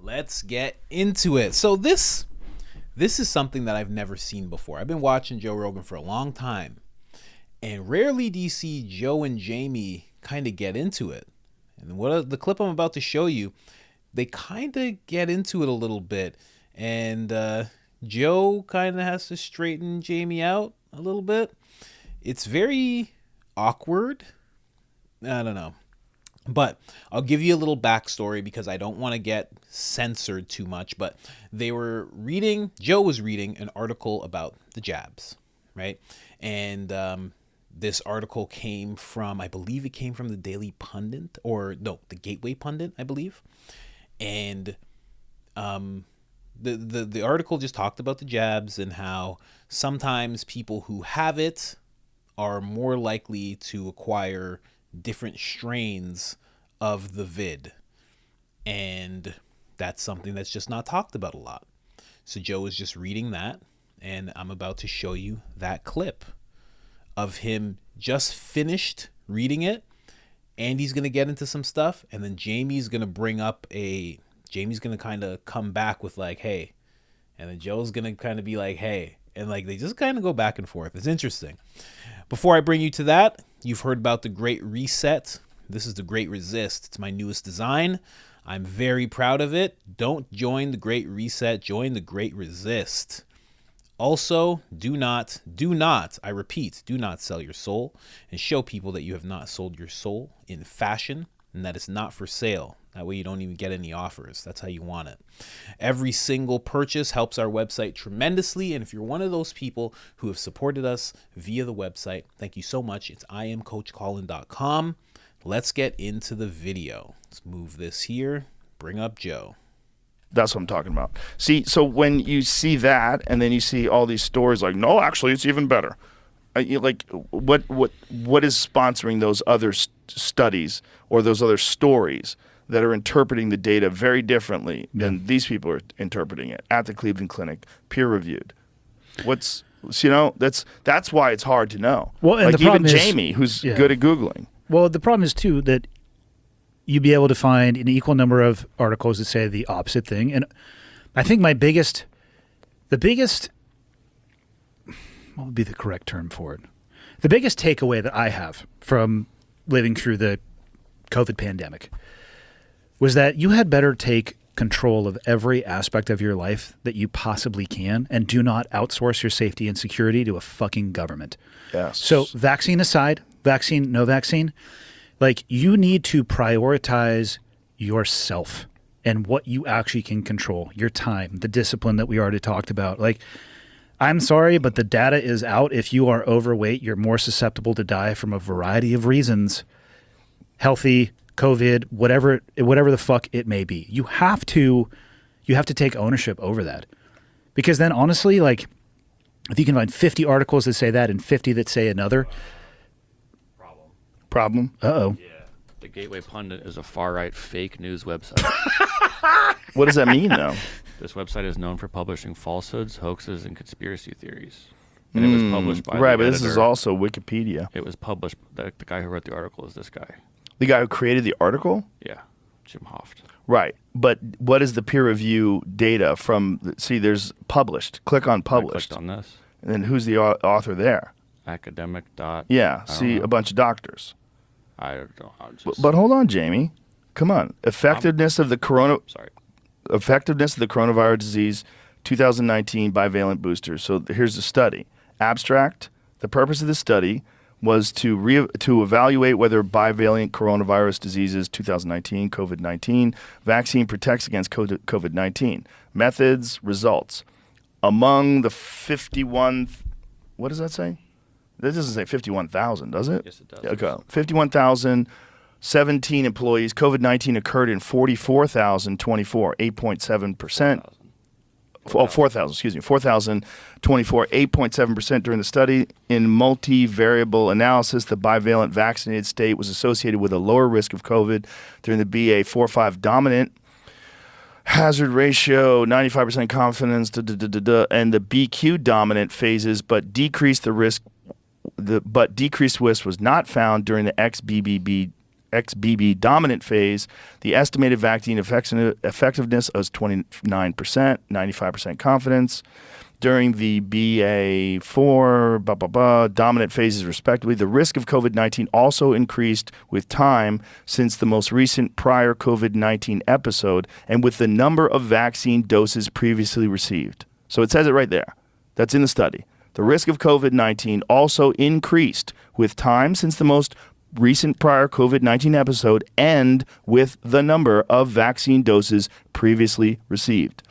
Let's get into it. So this is something that I've never seen before. I've been watching Joe Rogan for a long time, and rarely do you see Joe and Jamie kind of get into it. And the clip I'm about to show you, they kind of get into it a little bit, and Joe kind of has to straighten Jamie out a little bit. It's very awkward. I don't know. But I'll give you a little backstory because I don't want to get censored too much. But Joe was reading an article about the jabs, right? And this article came from, I believe it came from the Daily Pundit, or no, the Gateway Pundit, I believe. And the article just talked about the jabs and how sometimes people who have it are more likely to acquire different strains of the vid, and that's something that's just not talked about a lot. So Joe is just reading that, and I'm about to show you that clip of him just finished reading it, and he's going to get into some stuff, and then Jamie's going to kind of come back with like, hey, and then Joe's going to kind of be like, hey, and like they just kind of go back and forth. It's interesting. Before I bring you to that, you've heard about the Great Reset. This is the Great Resist. It's my newest design. I'm very proud of it. Don't join the Great Reset. Join the Great Resist. Also, do not, I repeat, do not sell your soul and show people that you have not sold your soul in fashion and that it's not for sale. That way you don't even get any offers. That's how you want it. Every single purchase helps our website tremendously. And if you're one of those people who have supported us via the website, thank you so much. It's IamCoachColin.com. Let's get into the video. Let's move this here. Bring up Joe. That's what I'm talking about. See, so when you see that and then you see all these stories like, no, actually, it's even better. Like, what is sponsoring those other studies or those other stories that are interpreting the data very differently than these people are interpreting it at the Cleveland Clinic, peer-reviewed? That's why it's hard to know. Well, and like the problem even is, Jamie, who's good at Googling. Well, the problem is, too, that you'd be able to find an equal number of articles that say the opposite thing. And I think the biggest, what would be the correct term for it? The biggest takeaway that I have from living through the COVID pandemic was that you had better take control of every aspect of your life that you possibly can and do not outsource your safety and security to a fucking government. Yes. So vaccine aside, vaccine, no vaccine, like you need to prioritize yourself and what you actually can control, your time, the discipline that we already talked about. Like, I'm sorry, but the data is out. If you are overweight, you're more susceptible to die from a variety of reasons. Healthy, COVID, whatever the fuck it may be. You have to take ownership over that. Because then honestly, like, if you can find 50 articles that say that and 50 that say another. Problem? Uh-oh. Yeah. The Gateway Pundit is a far-right fake news website. What does that mean, though? This website is known for publishing falsehoods, hoaxes, and conspiracy theories. And it was published by right, the but editor. this is also Wikipedia. It was published. The guy who wrote the article is this guy. The guy who created the article? Yeah, Jim Hoft. Right. But what is the peer review data from? See, there's published. Click on published. I clicked on this. And then who's the author there? Academic dot. Yeah. I See, don't know. a bunch of doctors. I don't know. But hold on, Jamie. Come on. Effectiveness of the coronavirus disease 2019 bivalent boosters. So here's the study. Abstract. The purpose of the study was to evaluate whether bivalent coronavirus diseases 2019 COVID-19 vaccine protects against COVID-19. Methods, results. Among the 51, what does that say? That doesn't say 51,000, does it? Yes, it does. Okay. 51,017 employees. COVID-19 occurred in 44,024, 8.7%. 4,024, 8.7% during the study. In multivariable analysis, the bivalent vaccinated state was associated with a lower risk of COVID during the BA.4/5 dominant hazard ratio, 95% confidence, and the BQ dominant phases, but decreased risk was not found during the XBB XBB dominant phase, the estimated vaccine effectiveness was 29%, 95% confidence. During the BA4, dominant phases respectively, the risk of COVID-19 also increased with time since the most recent prior COVID-19 episode and with the number of vaccine doses previously received. So it says it right there. That's in the study. The risk of COVID-19 also increased with time since the most recent prior COVID-19 episode and with the number of vaccine doses previously received.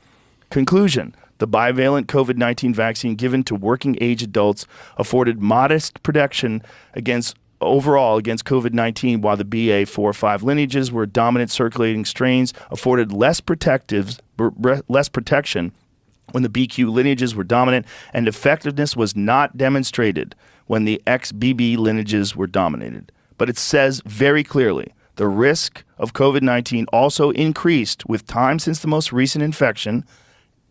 Conclusion. The bivalent COVID-19 vaccine given to working age adults afforded modest protection overall against COVID-19, while the BA4-5 lineages were dominant circulating strains afforded less protection when the BQ lineages were dominant, and effectiveness was not demonstrated when the XBB lineages were dominated. But it says very clearly, the risk of COVID-19 also increased with time since the most recent infection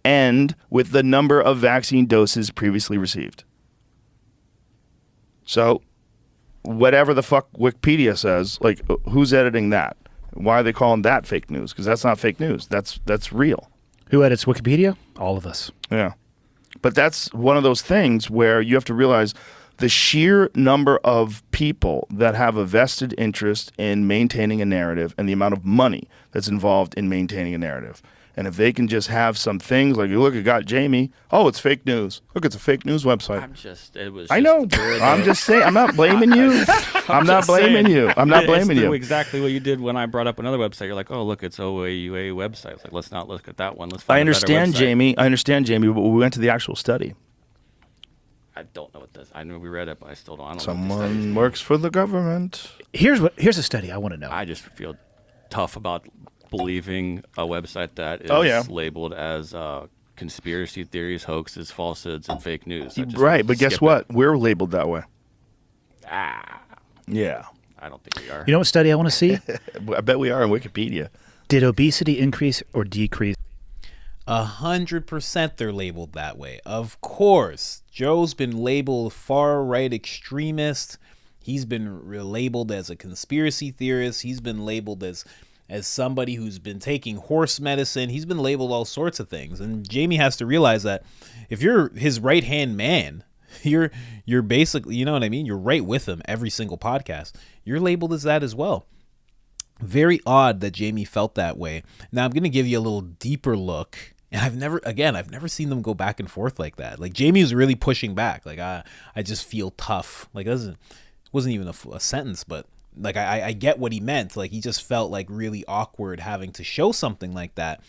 and with the number of vaccine doses previously received. So, whatever the fuck Wikipedia says, like, who's editing that? Why are they calling that fake news? Because that's not fake news. That's real. Who edits Wikipedia? All of us. Yeah. But that's one of those things where you have to realize the sheer number of people that have a vested interest in maintaining a narrative and the amount of money that's involved in maintaining a narrative. And if they can just have some things like, look, it got Jamie. Oh, it's fake news. Look, it's a fake news website. I know. I'm just saying. I'm not blaming you. I'm not blaming you. Exactly what you did when I brought up another website. You're like, oh, look, it's OAUA website. It's like, let's not look at that one. Let's find I understand, Jamie, but we went to the actual study. I don't know what this. I know we read it, but I still don't. I don't Someone works for the government. Here's a study I want to know. I just feel tough about believing a website that is labeled as conspiracy theories, hoaxes, falsehoods, and fake news. Right, but guess what? We're labeled that way. Yeah. I don't think we are. You know what study I want to see? I bet we are on Wikipedia. Did obesity increase or decrease? 100% they're labeled that way. Of course. Joe's been labeled far-right extremist. He's been labeled as a conspiracy theorist. He's been labeled as somebody who's been taking horse medicine. He's been labeled all sorts of things. And Jamie has to realize that if you're his right-hand man, you're basically, you know what I mean? You're right with him every single podcast. You're labeled as that as well. Very odd that Jamie felt that way. Now I'm going to give you a little deeper look. And I've never seen them go back and forth like that. Like Jamie was really pushing back. Like I just feel tough. Like it wasn't even a sentence, but like I get what he meant. Like he just felt like really awkward having to show something like that.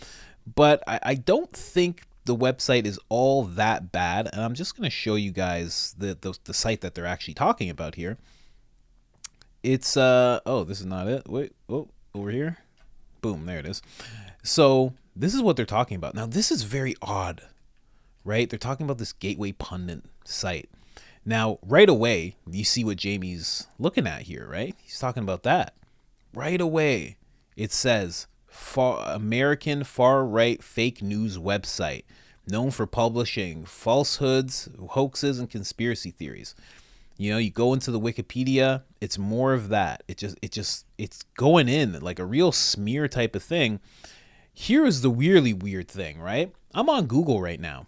But I don't think the website is all that bad. And I'm just going to show you guys the site that they're actually talking about here. It's this is not it. Wait, over here. Boom, there it is. So this is what they're talking about. Now this is very odd, right? They're talking about this Gateway Pundit site. Now, right away, you see what Jamie's looking at here, right? He's talking about that. Right away, it says American far-right fake news website known for publishing falsehoods, hoaxes, and conspiracy theories. You know, you go into the Wikipedia, it's more of that. It's going in like a real smear type of thing. Here is the weirdly weird thing, right? I'm on Google right now.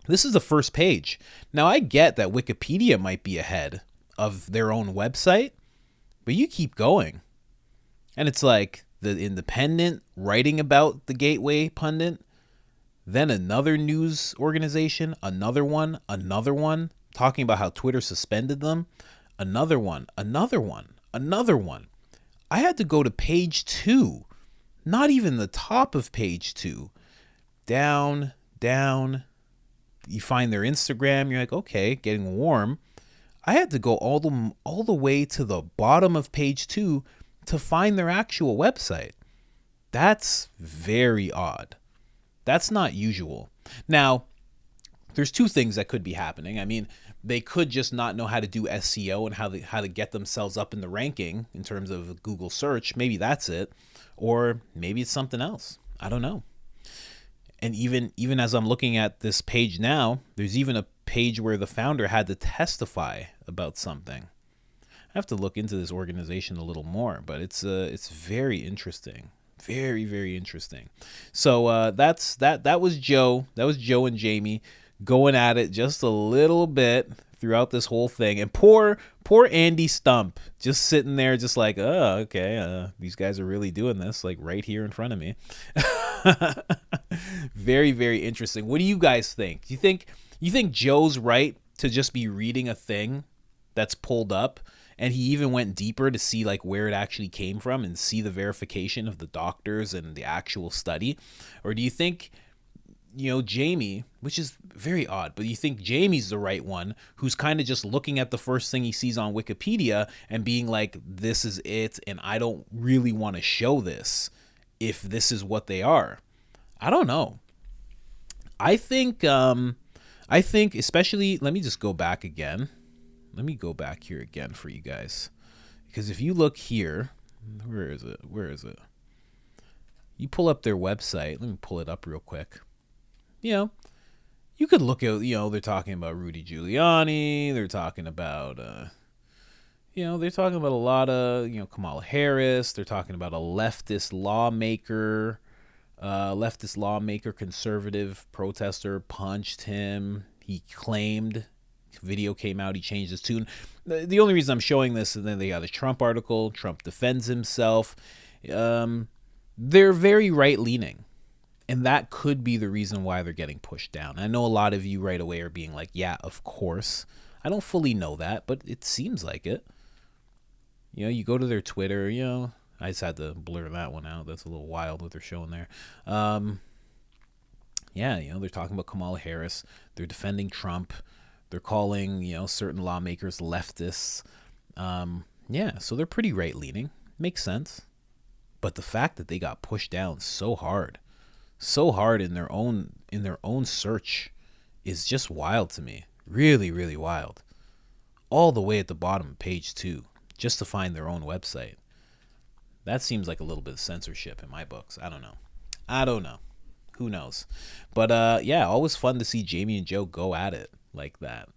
This is the first page. Now, I get that Wikipedia might be ahead of their own website, but you keep going. And it's like the Independent writing about the Gateway Pundit, then another news organization, another one, talking about how Twitter suspended them, another one. I had to go to page 2, not even the top of page 2, down. You find their Instagram. You're like, okay, getting warm. I had to go all the way to the bottom of page 2 to find their actual website. That's very odd. That's not usual. Now, there's two things that could be happening. I mean, they could just not know how to do SEO and how to get themselves up in the ranking in terms of Google search. Maybe that's it. Or maybe it's something else. I don't know. And even as I'm looking at this page now, there's even a page where the founder had to testify about something. I have to look into this organization a little more, but it's very interesting. Very, very interesting. So that was Joe. That was Joe and Jamie going at it just a little bit throughout this whole thing. And poor Andy Stump just sitting there just like, oh, okay, these guys are really doing this like right here in front of me. Very, very interesting. What do you guys think? You think Joe's right to just be reading a thing that's pulled up, and he even went deeper to see like where it actually came from and see the verification of the doctors and the actual study? Or do you think, Jamie, which is very odd, but you think Jamie's the right one, who's kind of just looking at the first thing he sees on Wikipedia and being like, this is it, and I don't really want to show this if this is what they are? I don't know. I think especially, let me just go back again. Let me go back here again for you guys. Because if you look here, where is it? You pull up their website. Let me pull it up real quick. You could look at, they're talking about Rudy Giuliani. They're talking about, they're talking about a lot of, Kamala Harris. They're talking about a leftist lawmaker, conservative protester punched him. He claimed, video came out, he changed his tune. The only reason I'm showing this, and then they got a Trump article. Trump defends himself. They're very right-leaning. And that could be the reason why they're getting pushed down. I know a lot of you right away are being like, yeah, of course. I don't fully know that, but it seems like it. You go to their Twitter, I just had to blur that one out. That's a little wild what they're showing there. They're talking about Kamala Harris. They're defending Trump. They're calling, certain lawmakers leftists. So they're pretty right-leaning. Makes sense. But the fact that they got pushed down so hard in their own search is just wild to me. Really, really wild. All the way at the bottom of page 2, just to find their own website. That seems like a little bit of censorship in my books. I don't know. Who knows? But always fun to see Jamie and Joe go at it like that.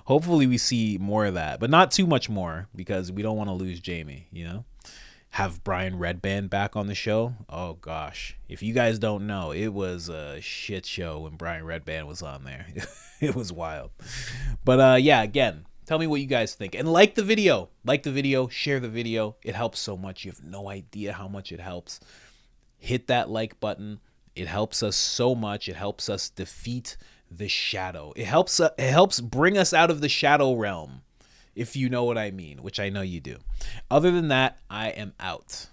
Hopefully we see more of that, but not too much more, because we don't want to lose Jamie, Have Brian Redband back on the show. Oh gosh, if you guys don't know, it was a shit show when Brian Redband was on there. It was wild. But again, tell me what you guys think, and like the video, share the video. It helps so much. You have no idea how much it helps. Hit that like button. It helps us so much. It helps us defeat the shadow. It helps bring us out of the shadow realm, if you know what I mean, which I know you do. Other than that, I am out.